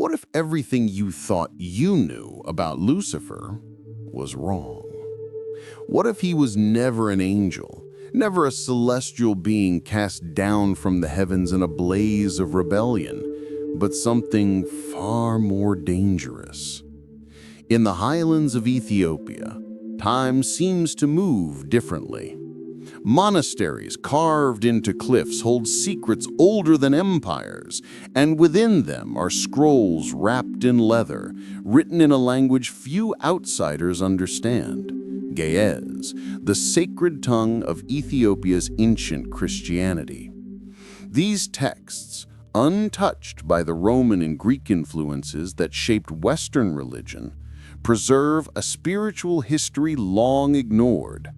What if everything you thought you knew about Lucifer was wrong? What if he was never an angel, never a celestial being cast down from the heavens in a blaze of rebellion, but something far more dangerous? In the highlands of Ethiopia, time seems to move differently. Monasteries carved into cliffs hold secrets older than empires, and within them are scrolls wrapped in leather, written in a language few outsiders understand. Ge'ez, the sacred tongue of Ethiopia's ancient Christianity. These texts, untouched by the Roman and Greek influences that shaped Western religion, preserve a spiritual history long ignored.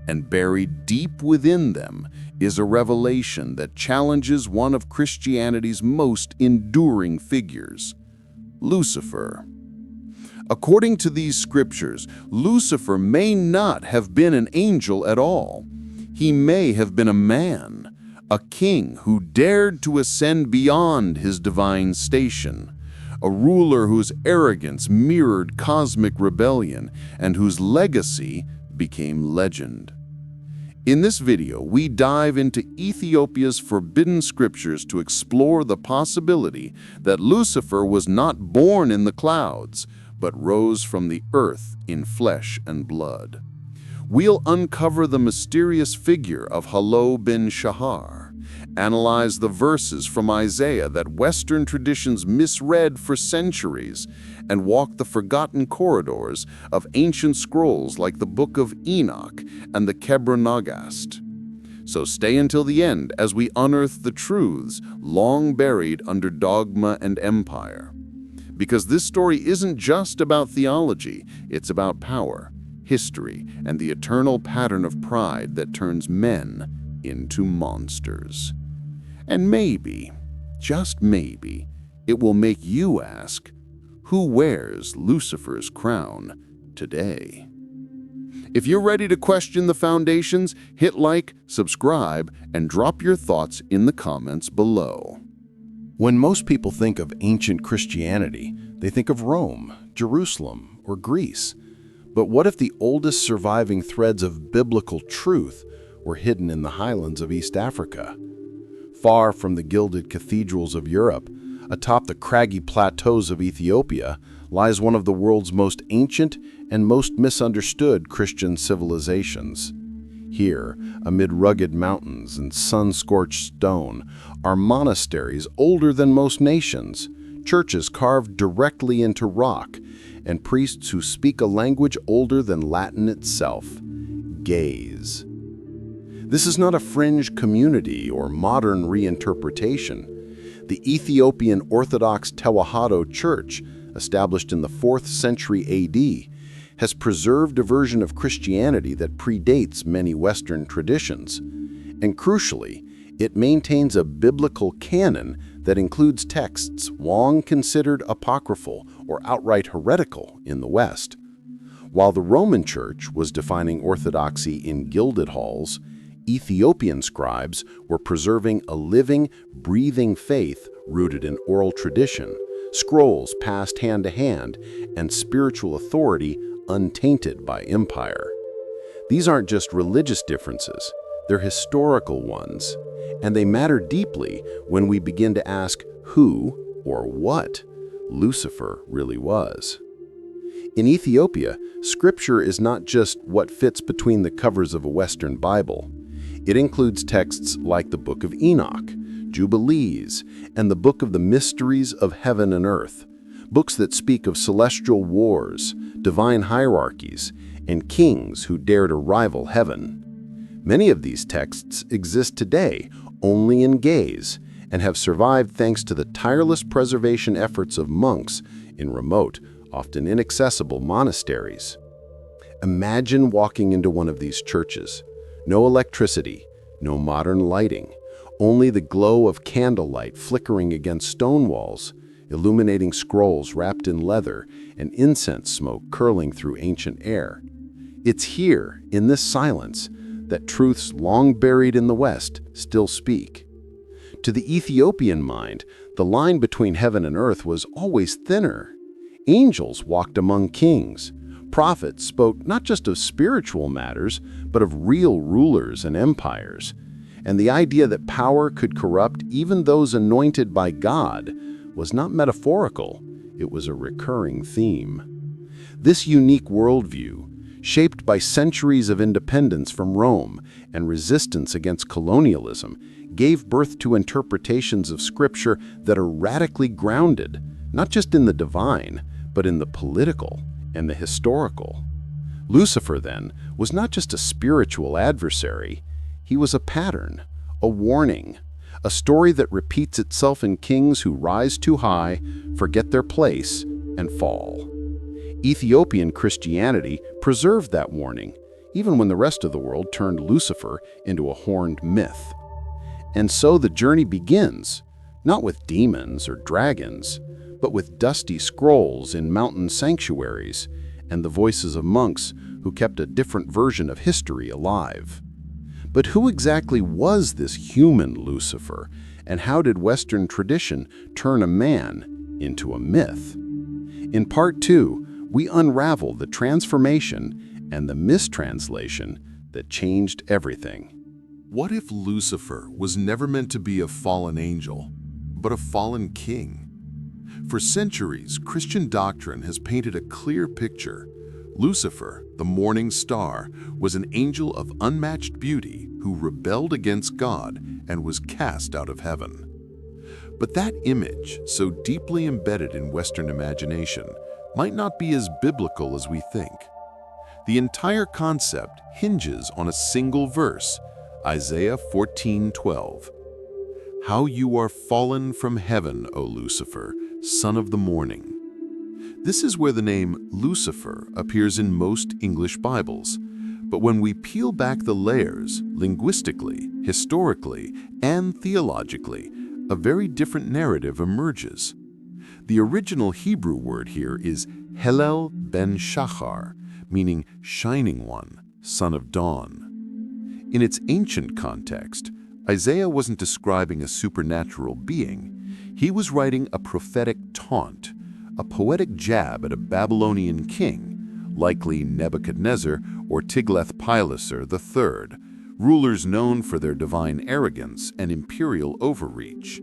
And buried deep within them is a revelation that challenges one of Christianity's most enduring figures, Lucifer. According to these scriptures, Lucifer may not have been an angel at all. He may have been a man, a king who dared to ascend beyond his divine station, a ruler whose arrogance mirrored cosmic rebellion and whose legacy became legend. In this video, we dive into Ethiopia's forbidden scriptures to explore the possibility that Lucifer was not born in the clouds, but rose from the earth in flesh and blood. We'll uncover the mysterious figure of Helel Ben Shahar, analyze the verses from Isaiah that Western traditions misread for centuries, and walk the forgotten corridors of ancient scrolls like the Book of Enoch and the Kebra Nagast. So stay until the end as we unearth the truths long buried under dogma and empire. Because this story isn't just about theology, it's about power, history, and the eternal pattern of pride that turns men into monsters. And maybe, just maybe, it will make you ask, who wears Lucifer's crown today? If you're ready to question the foundations, hit like, subscribe, and drop your thoughts in the comments below. When most people think of ancient Christianity, they think of Rome, Jerusalem, or Greece. But what if the oldest surviving threads of biblical truth were hidden in the highlands of East Africa? Far from the gilded cathedrals of Europe, atop the craggy plateaus of Ethiopia, lies one of the world's most ancient and most misunderstood Christian civilizations. Here, amid rugged mountains and sun-scorched stone, are monasteries older than most nations, churches carved directly into rock, and priests who speak a language older than Latin itself, Ge'ez. This is not a fringe community or modern reinterpretation. The Ethiopian Orthodox Tewahedo Church, established in the 4th century AD, has preserved a version of Christianity that predates many Western traditions. And crucially, it maintains a biblical canon that includes texts long considered apocryphal or outright heretical in the West. While the Roman Church was defining orthodoxy in gilded halls, Ethiopian scribes were preserving a living, breathing faith rooted in oral tradition, scrolls passed hand to hand, and spiritual authority untainted by empire. These aren't just religious differences, they're historical ones, and they matter deeply when we begin to ask who or what Lucifer really was. In Ethiopia, scripture is not just what fits between the covers of a Western Bible. It includes texts like the Book of Enoch, Jubilees, and the Book of the Mysteries of Heaven and Earth, books that speak of celestial wars, divine hierarchies, and kings who dare to rival heaven. Many of these texts exist today only in Ge'ez and have survived thanks to the tireless preservation efforts of monks in remote, often inaccessible monasteries. Imagine walking into one of these churches. No electricity, no modern lighting, only the glow of candlelight flickering against stone walls, illuminating scrolls wrapped in leather and incense smoke curling through ancient air. It's here, in this silence, that truths long buried in the West still speak. To the Ethiopian mind, The line between heaven and earth was always thinner. Angels walked among kings. Prophets spoke not just of spiritual matters, but of real rulers and empires. And the idea that power could corrupt even those anointed by God was not metaphorical, it was a recurring theme. This unique worldview, shaped by centuries of independence from Rome and resistance against colonialism, gave birth to interpretations of Scripture that are radically grounded, not just in the divine, but in the political and the historical. Lucifer, then, was not just a spiritual adversary, he was a pattern, a warning, a story that repeats itself in kings who rise too high, forget their place, and fall. Ethiopian Christianity preserved that warning, even when the rest of the world turned Lucifer into a horned myth. And so the journey begins, not with demons or dragons, but with dusty scrolls in mountain sanctuaries and the voices of monks who kept a different version of history alive. But who exactly was this human Lucifer, and how did Western tradition turn a man into a myth? In Part 2, we unravel the transformation and the mistranslation that changed everything. What if Lucifer was never meant to be a fallen angel, but a fallen king? For centuries, Christian doctrine has painted a clear picture. Lucifer, the morning star, was an angel of unmatched beauty who rebelled against God and was cast out of heaven. But that image, so deeply embedded in Western imagination, might not be as biblical as we think. The entire concept hinges on a single verse, Isaiah 14:12. How you are fallen from heaven, O Lucifer, son of the morning. This is where the name Lucifer appears in most English Bibles. But when we peel back the layers, linguistically, historically, and theologically, a very different narrative emerges. The original Hebrew word here is Helel Ben Shahar, meaning shining one, son of dawn. In its ancient context, Isaiah wasn't describing a supernatural being. He was writing a prophetic taunt, a poetic jab at a Babylonian king, likely Nebuchadnezzar or Tiglath-Pileser III, rulers known for their divine arrogance and imperial overreach.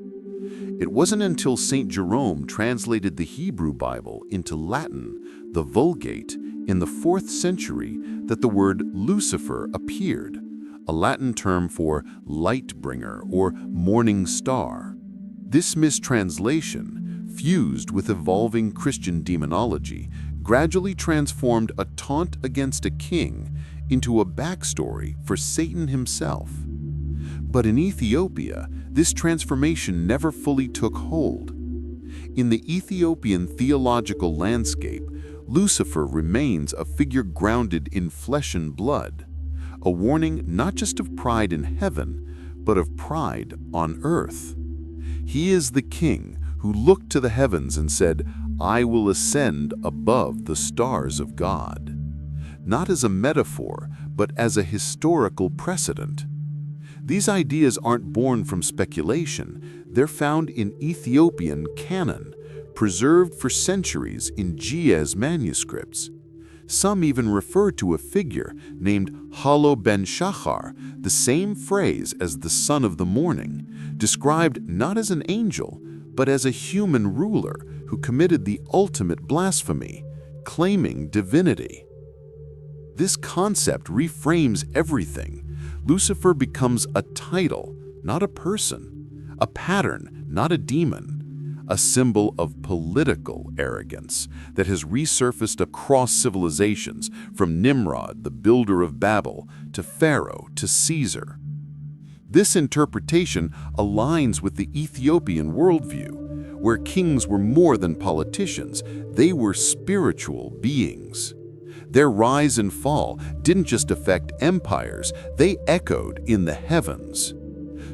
It wasn't until St. Jerome translated the Hebrew Bible into Latin, the Vulgate, in the 4th century that the word Lucifer appeared, a Latin term for light bringer or morning star. This mistranslation, fused with evolving Christian demonology, gradually transformed a taunt against a king into a backstory for Satan himself. But in Ethiopia, this transformation never fully took hold. In the Ethiopian theological landscape, Lucifer remains a figure grounded in flesh and blood, a warning not just of pride in heaven, but of pride on earth. He is the king who looked to the heavens and said, I will ascend above the stars of God. Not as a metaphor, but as a historical precedent. These ideas aren't born from speculation. They're found in Ethiopian canon, preserved for centuries in Ge'ez manuscripts. Some even refer to a figure named Helel Ben Shahar, the same phrase as the son of the morning, described not as an angel, but as a human ruler who committed the ultimate blasphemy, claiming divinity. This concept reframes everything. Lucifer becomes a title, not a person, a pattern, not a demon, a symbol of political arrogance that has resurfaced across civilizations, from Nimrod, the builder of Babel, to Pharaoh, to Caesar. This interpretation aligns with the Ethiopian worldview, where kings were more than politicians, they were spiritual beings. Their rise and fall didn't just affect empires, they echoed in the heavens.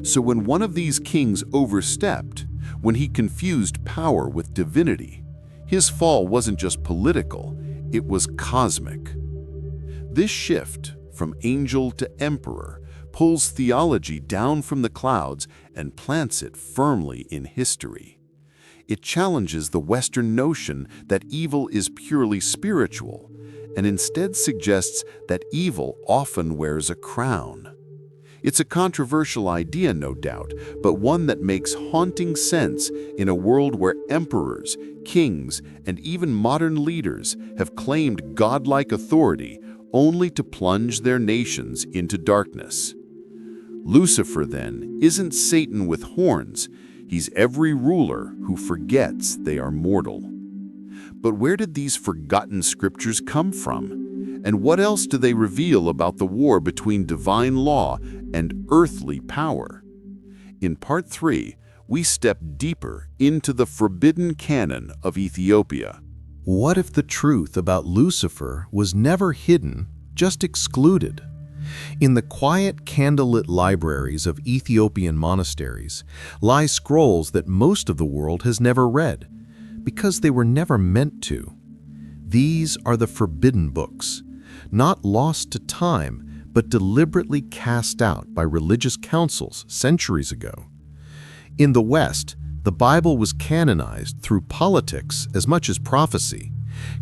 So when one of these kings overstepped, when he confused power with divinity, his fall wasn't just political, it was cosmic. This shift from angel to emperor pulls theology down from the clouds and plants it firmly in history. It challenges the Western notion that evil is purely spiritual, and instead suggests that evil often wears a crown. It's a controversial idea, no doubt, but one that makes haunting sense in a world where emperors, kings, and even modern leaders have claimed godlike authority only to plunge their nations into darkness. Lucifer, then, isn't Satan with horns. He's every ruler who forgets they are mortal. But where did these forgotten scriptures come from? And what else do they reveal about the war between divine law and earthly power? In Part 3, we step deeper into the forbidden canon of Ethiopia. What if the truth about Lucifer was never hidden, just excluded? In the quiet candlelit libraries of Ethiopian monasteries lie scrolls that most of the world has never read, because they were never meant to. These are the forbidden books, not lost to time, but deliberately cast out by religious councils centuries ago. In the West, the Bible was canonized through politics as much as prophecy.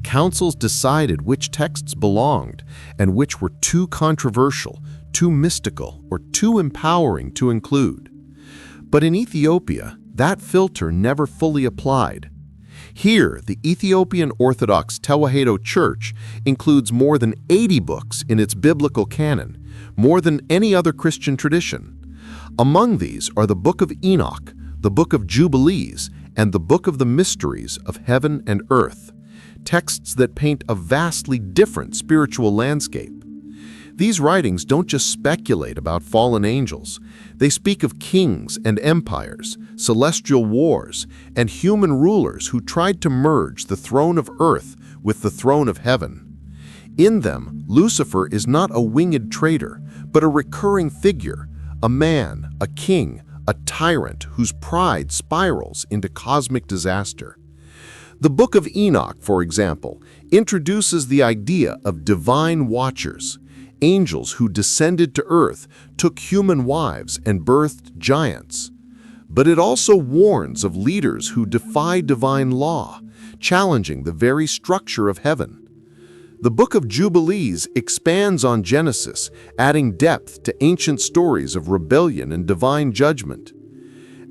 Councils decided which texts belonged and which were too controversial, too mystical, or too empowering to include. But in Ethiopia, that filter never fully applied. Here, the Ethiopian Orthodox Tewahedo Church includes more than 80 books in its biblical canon, more than any other Christian tradition. Among these are the Book of Enoch, the Book of Jubilees, and the Book of the Mysteries of Heaven and Earth, texts that paint a vastly different spiritual landscape. These writings don't just speculate about fallen angels. They speak of kings and empires, celestial wars, and human rulers who tried to merge the throne of earth with the throne of heaven. In them, Lucifer is not a winged traitor, but a recurring figure, a man, a king, a tyrant whose pride spirals into cosmic disaster. The Book of Enoch, for example, introduces the idea of divine watchers, angels who descended to earth, took human wives, and birthed giants. But it also warns of leaders who defy divine law, challenging the very structure of heaven. The Book of Jubilees expands on Genesis, adding depth to ancient stories of rebellion and divine judgment.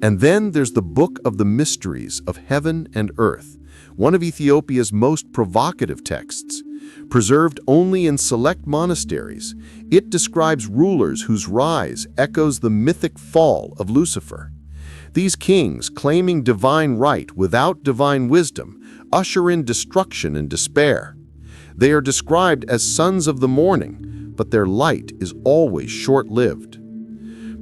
And then there's the Book of the Mysteries of Heaven and Earth, one of Ethiopia's most provocative texts. Preserved only in select monasteries, it describes rulers whose rise echoes the mythic fall of Lucifer. These kings, claiming divine right without divine wisdom, usher in destruction and despair. They are described as sons of the morning, but their light is always short-lived.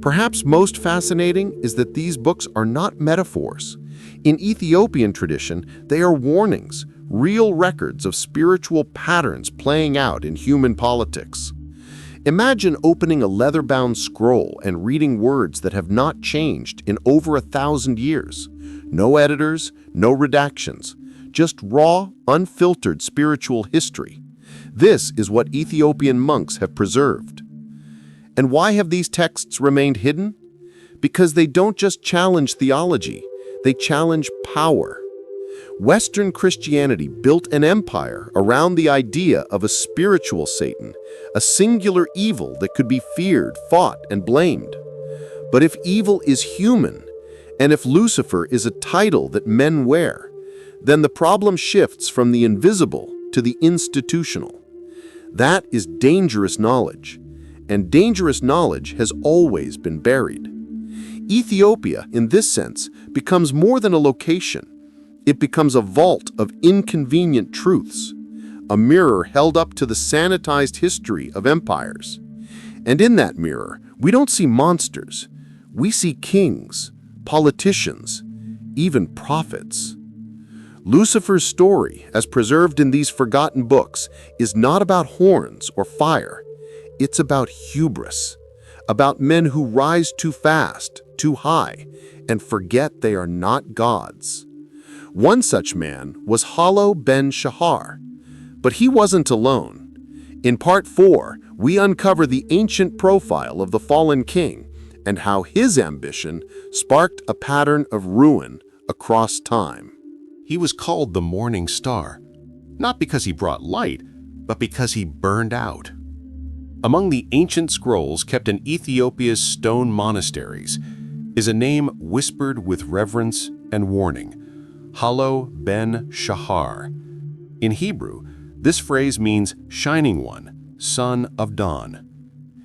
Perhaps most fascinating is that these books are not metaphors. In Ethiopian tradition, they are warnings, real records of spiritual patterns playing out in human politics. Imagine opening a leather-bound scroll and reading words that have not changed in over 1,000 years. No editors, no redactions, just raw, unfiltered spiritual history. This is what Ethiopian monks have preserved. And why have these texts remained hidden? Because they don't just challenge theology, they challenge power. Western Christianity built an empire around the idea of a spiritual Satan, a singular evil that could be feared, fought, and blamed. But if evil is human, and if Lucifer is a title that men wear, then the problem shifts from the invisible to the institutional. That is dangerous knowledge, and dangerous knowledge has always been buried. Ethiopia, in this sense, becomes more than a location. It becomes a vault of inconvenient truths, a mirror held up to the sanitized history of empires. And in that mirror, we don't see monsters. We see kings, politicians, even prophets. Lucifer's story, as preserved in these forgotten books, is not about horns or fire. It's about hubris, about men who rise too fast, too high, and forget they are not gods. One such man was Helel Ben Shahar, but he wasn't alone. In Part 4, we uncover the ancient profile of the fallen king and how his ambition sparked a pattern of ruin across time. He was called the morning star, not because he brought light, but because he burned out. Among the ancient scrolls kept in Ethiopia's stone monasteries is a name whispered with reverence and warning: Helel Ben Shahar. In Hebrew, this phrase means shining one, son of dawn.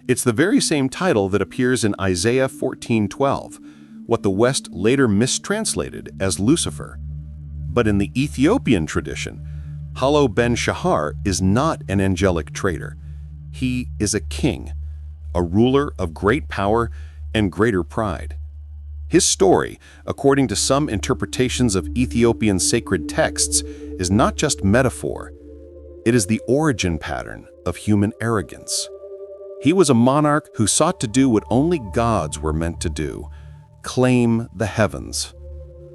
It's the very same title that appears in Isaiah 14:12, what the West later mistranslated as Lucifer. But in the Ethiopian tradition, Helel Ben Shahar is not an angelic traitor. He is a king, a ruler of great power and greater pride. His story, according to some interpretations of Ethiopian sacred texts, is not just metaphor. It is the origin pattern of human arrogance. He was a monarch who sought to do what only gods were meant to do: claim the heavens.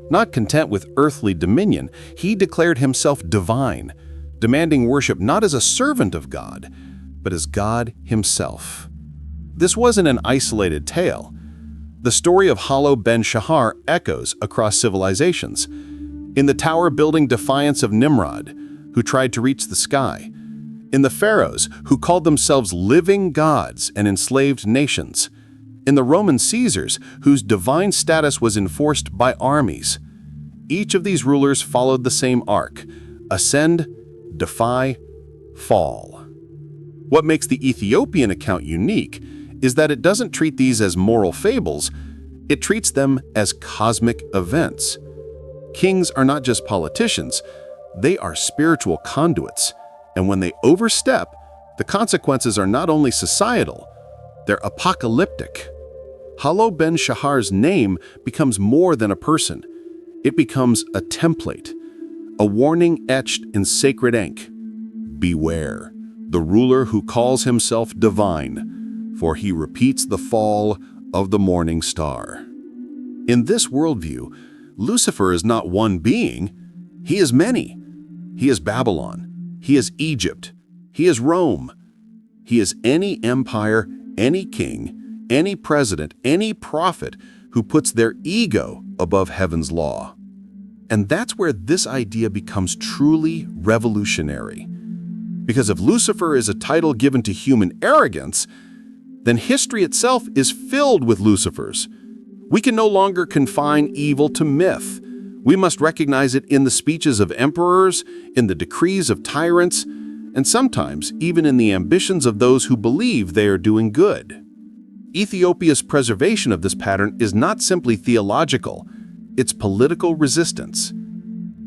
Not content with earthly dominion, he declared himself divine, demanding worship not as a servant of God, but as God himself. This wasn't an isolated tale. The story of Helel Ben Shahar echoes across civilizations. In the tower-building defiance of Nimrod, who tried to reach the sky. In the pharaohs, who called themselves living gods and enslaved nations. In the Roman Caesars, whose divine status was enforced by armies. Each of these rulers followed the same arc: ascend, defy, fall. What makes the Ethiopian account unique is that it doesn't treat these as moral fables, it treats them as cosmic events. Kings are not just politicians, they are spiritual conduits, and when they overstep, the consequences are not only societal, they're apocalyptic. Helel Ben Shahar's name becomes more than a person. It becomes a template, a warning etched in sacred ink. Beware, the ruler who calls himself divine, for he repeats the fall of the morning star. In this worldview, Lucifer is not one being, he is many. He is Babylon, he is Egypt, he is Rome. He is any empire, any king, any president, any prophet who puts their ego above heaven's law. And that's where this idea becomes truly revolutionary. Because if Lucifer is a title given to human arrogance, then history itself is filled with Lucifers. We can no longer confine evil to myth. We must recognize it in the speeches of emperors, in the decrees of tyrants, and sometimes even in the ambitions of those who believe they are doing good. Ethiopia's preservation of this pattern is not simply theological, it's political resistance.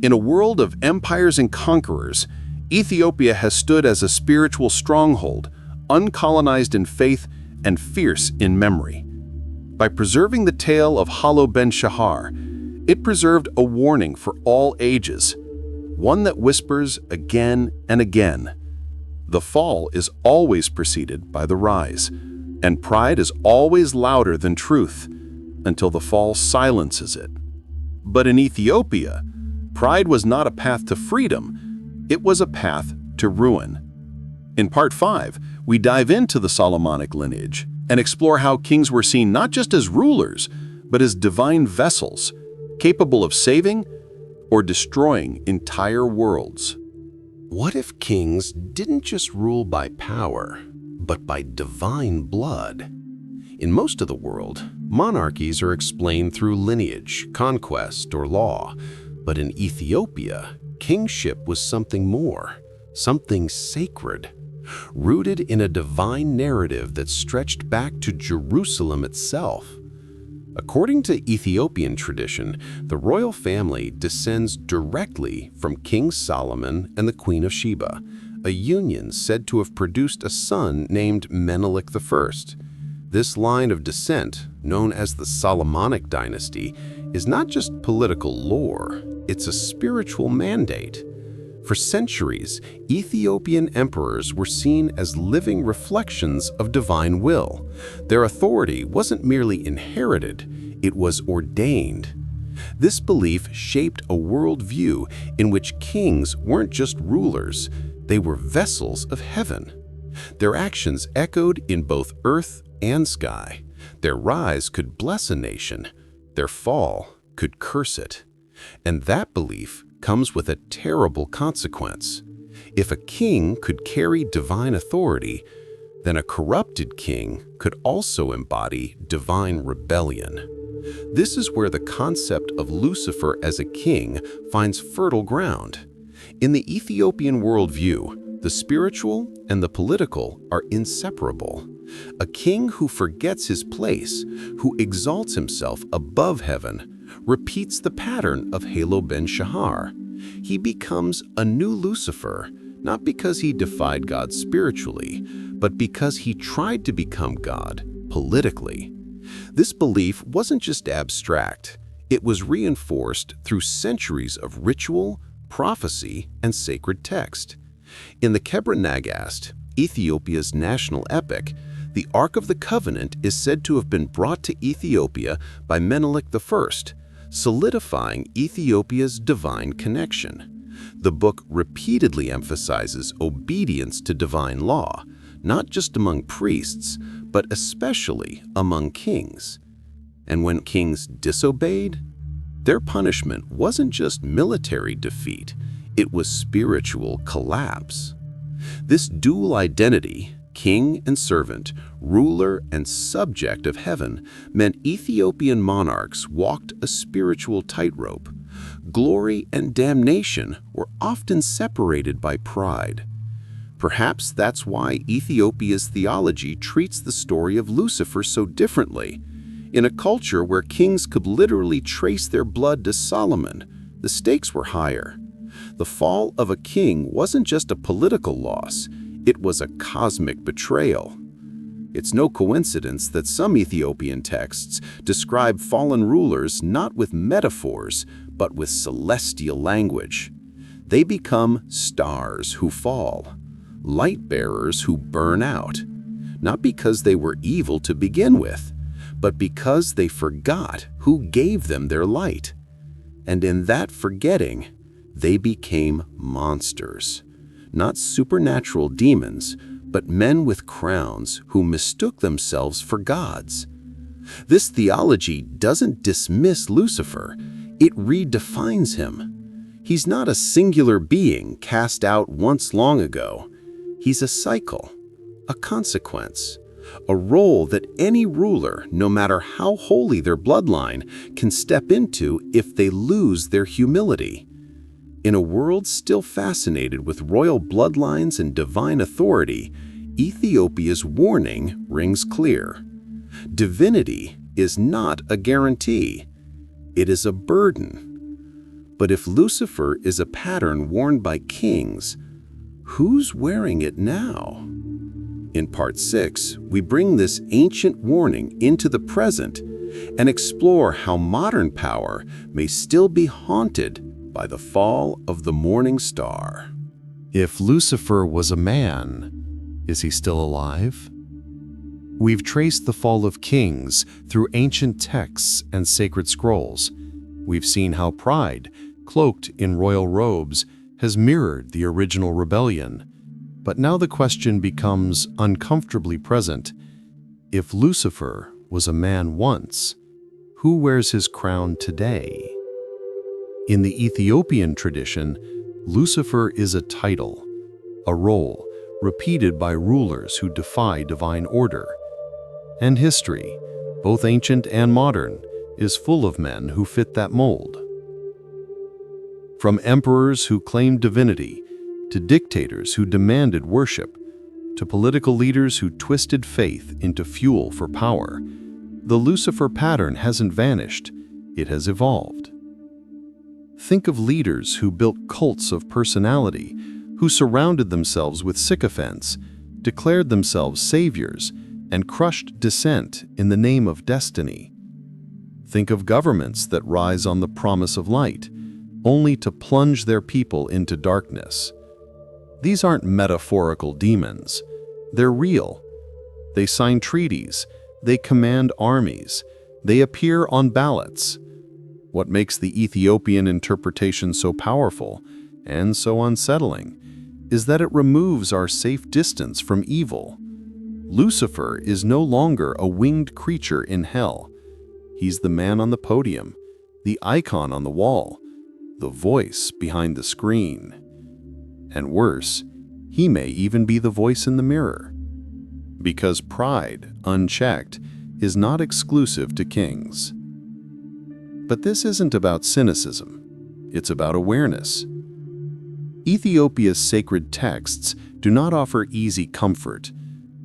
In a world of empires and conquerors, Ethiopia has stood as a spiritual stronghold, uncolonized in faith and fierce in memory. By preserving the tale of Helel Ben Shahar, it preserved a warning for all ages, one that whispers again and again. The fall is always preceded by the rise, and pride is always louder than truth, until the fall silences it. But in Ethiopia, pride was not a path to freedom, it was a path to ruin. In Part 5, we dive into the Solomonic lineage and explore how kings were seen not just as rulers, but as divine vessels, capable of saving or destroying entire worlds. What if kings didn't just rule by power, but by divine blood? In most of the world, monarchies are explained through lineage, conquest, or law. But in Ethiopia, kingship was something more, something sacred, rooted in a divine narrative that stretched back to Jerusalem itself. According to Ethiopian tradition, the royal family descends directly from King Solomon and the Queen of Sheba, a union said to have produced a son named Menelik I. This line of descent, known as the Solomonic dynasty, is not just political lore, it's a spiritual mandate. For centuries, Ethiopian emperors were seen as living reflections of divine will. Their authority wasn't merely inherited, it was ordained. This belief shaped a worldview in which kings weren't just rulers, they were vessels of heaven. Their actions echoed in both earth and sky. Their rise could bless a nation, their fall could curse it. And that belief comes with a terrible consequence. If a king could carry divine authority, then a corrupted king could also embody divine rebellion. This is where the concept of Lucifer as a king finds fertile ground. In the Ethiopian worldview, the spiritual and the political are inseparable. A king who forgets his place, who exalts himself above heaven, repeats the pattern of Helel Ben Shahar. He becomes a new Lucifer, not because he defied God spiritually, but because he tried to become God politically. This belief wasn't just abstract. It was reinforced through centuries of ritual, prophecy, and sacred text. In the Kebra Nagast, Ethiopia's national epic, the Ark of the Covenant is said to have been brought to Ethiopia by Menelik I, solidifying Ethiopia's divine connection. The book repeatedly emphasizes obedience to divine law, not just among priests, but especially among kings. And when kings disobeyed, their punishment wasn't just military defeat, it was spiritual collapse. This dual identity, king and servant, ruler and subject of heaven, meant Ethiopian monarchs walked a spiritual tightrope. Glory and damnation were often separated by pride. Perhaps that's why Ethiopia's theology treats the story of Lucifer so differently. In a culture where kings could literally trace their blood to Solomon, the stakes were higher. The fall of a king wasn't just a political loss, it was a cosmic betrayal. It's no coincidence that some Ethiopian texts describe fallen rulers not with metaphors, but with celestial language. They become stars who fall, light bearers who burn out, not because they were evil to begin with, but because they forgot who gave them their light. And in that forgetting, they became monsters, not supernatural demons, but men with crowns who mistook themselves for gods. This theology doesn't dismiss Lucifer, it redefines him. He's not a singular being cast out once long ago. He's a cycle, a consequence, a role that any ruler, no matter how holy their bloodline, can step into if they lose their humility. In a world still fascinated with royal bloodlines and divine authority, Ethiopia's warning rings clear. Divinity is not a guarantee. It is a burden. But if Lucifer is a pattern worn by kings, who's wearing it now? In Part 6, we bring this ancient warning into the present and explore how modern power may still be haunted by the fall of the morning star. If Lucifer was a man, is he still alive? We've traced the fall of kings through ancient texts and sacred scrolls. We've seen how pride, cloaked in royal robes, has mirrored the original rebellion. But now the question becomes uncomfortably present. If Lucifer was a man once, who wears his crown today? In the Ethiopian tradition, Lucifer is a title, a role repeated by rulers who defy divine order. And history, both ancient and modern, is full of men who fit that mold. From emperors who claimed divinity, to dictators who demanded worship, to political leaders who twisted faith into fuel for power, the Lucifer pattern hasn't vanished, it has evolved. Think of leaders who built cults of personality, who surrounded themselves with sycophants, declared themselves saviors, and crushed dissent in the name of destiny. Think of governments that rise on the promise of light, only to plunge their people into darkness. These aren't metaphorical demons. They're real. They sign treaties. They command armies. They appear on ballots. What makes the Ethiopian interpretation so powerful and so unsettling is that it removes our safe distance from evil. Lucifer is no longer a winged creature in hell. He's the man on the podium, the icon on the wall, the voice behind the screen. And worse, he may even be the voice in the mirror. Because pride, unchecked, is not exclusive to kings. But this isn't about cynicism. It's about awareness. Ethiopia's sacred texts do not offer easy comfort.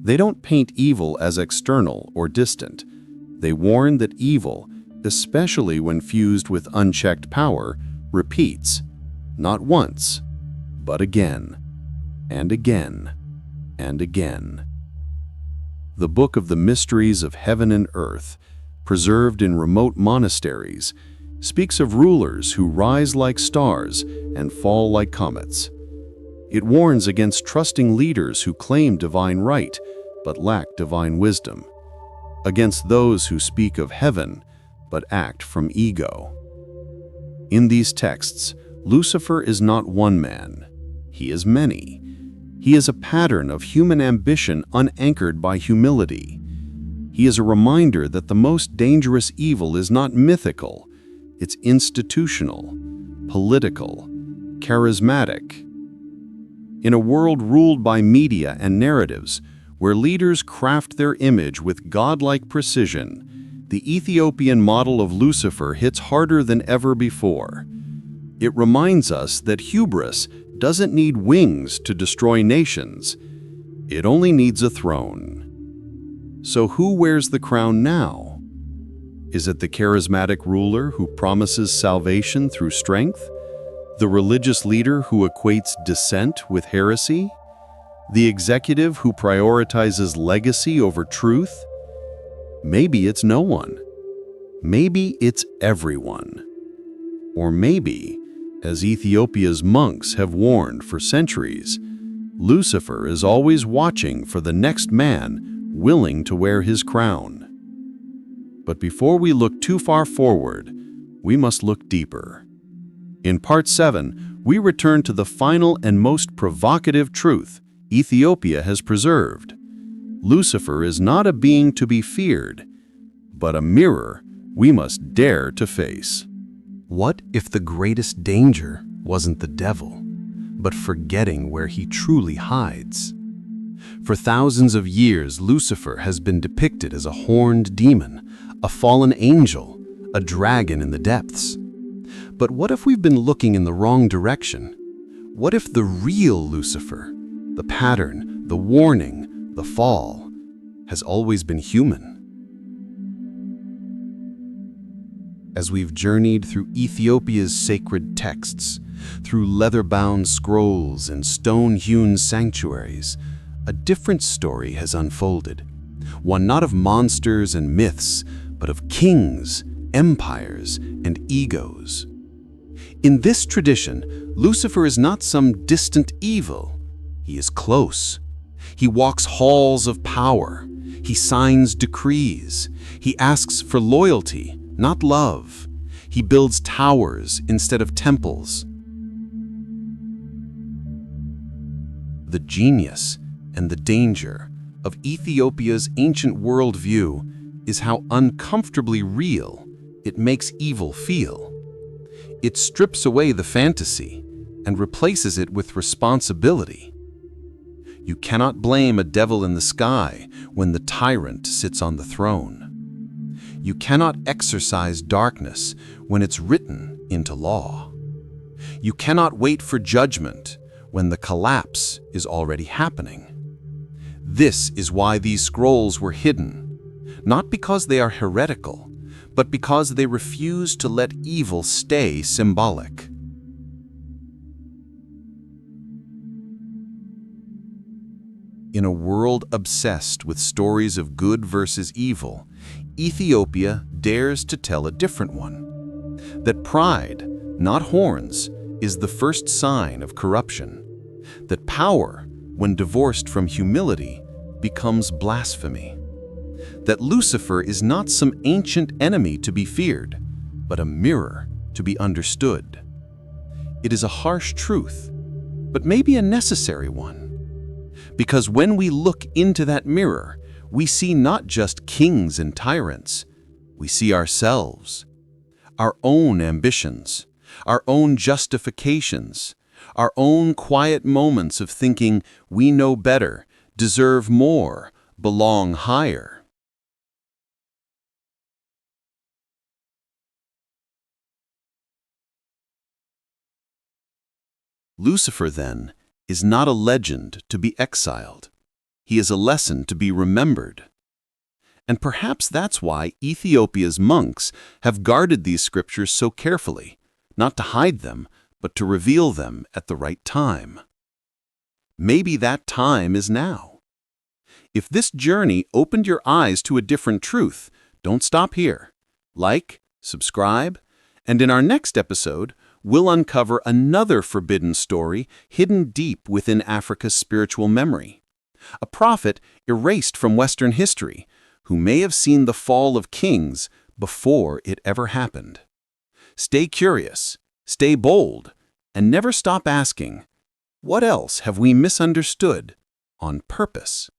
They don't paint evil as external or distant. They warn that evil, especially when fused with unchecked power, repeats, not once, but again, and again, and again. The Book of the Mysteries of Heaven and Earth, preserved in remote monasteries, speaks of rulers who rise like stars and fall like comets. It warns against trusting leaders who claim divine right but lack divine wisdom, against those who speak of heaven but act from ego. In these texts, Lucifer is not one man. He is many. He is a pattern of human ambition unanchored by humility. He is a reminder that the most dangerous evil is not mythical. It's institutional, political, charismatic. In a world ruled by media and narratives, where leaders craft their image with godlike precision, the Ethiopian model of Lucifer hits harder than ever before. It reminds us that hubris doesn't need wings to destroy nations. It only needs a throne. So who wears the crown now? Is it the charismatic ruler who promises salvation through strength? The religious leader who equates dissent with heresy? The executive who prioritizes legacy over truth? Maybe it's no one. Maybe it's everyone. Or maybe, as Ethiopia's monks have warned for centuries, Lucifer is always watching for the next man willing to wear his crown. But before we look too far forward, we must look deeper. In Part 7, we return to the final and most provocative truth Ethiopia has preserved. Lucifer is not a being to be feared, but a mirror we must dare to face. What if the greatest danger wasn't the devil, but forgetting where he truly hides? For thousands of years, Lucifer has been depicted as a horned demon, a fallen angel, a dragon in the depths. But what if we've been looking in the wrong direction? What if the real Lucifer, the pattern, the warning, the fall, has always been human? As we've journeyed through Ethiopia's sacred texts, through leather-bound scrolls and stone-hewn sanctuaries, a different story has unfolded. One not of monsters and myths, but of kings, empires, and egos. In this tradition, Lucifer is not some distant evil. He is close. He walks halls of power. He signs decrees. He asks for loyalty, not love. He builds towers instead of temples. The genius and the danger of Ethiopia's ancient worldview is how uncomfortably real it makes evil feel. It strips away the fantasy and replaces it with responsibility. You cannot blame a devil in the sky when the tyrant sits on the throne. You cannot exorcise darkness when it's written into law. You cannot wait for judgment when the collapse is already happening. This is why these scrolls were hidden, not because they are heretical, but because they refuse to let evil stay symbolic. In a world obsessed with stories of good versus evil, Ethiopia dares to tell a different one. That pride, not horns, is the first sign of corruption. That power, when divorced from humility, becomes blasphemy. That Lucifer is not some ancient enemy to be feared, but a mirror to be understood. It is a harsh truth, but maybe a necessary one. Because when we look into that mirror, we see not just kings and tyrants, we see ourselves, our own ambitions, our own justifications, our own quiet moments of thinking we know better, deserve more, belong higher. Lucifer, then, is not a legend to be exiled. He is a lesson to be remembered. And perhaps that's why Ethiopia's monks have guarded these scriptures so carefully, not to hide them, but to reveal them at the right time. Maybe that time is now. If this journey opened your eyes to a different truth, don't stop here. Like, subscribe, and in our next episode, we'll uncover another forbidden story hidden deep within Africa's spiritual memory. A prophet erased from Western history, who may have seen the fall of kings before it ever happened. Stay curious, stay bold, and never stop asking, what else have we misunderstood on purpose?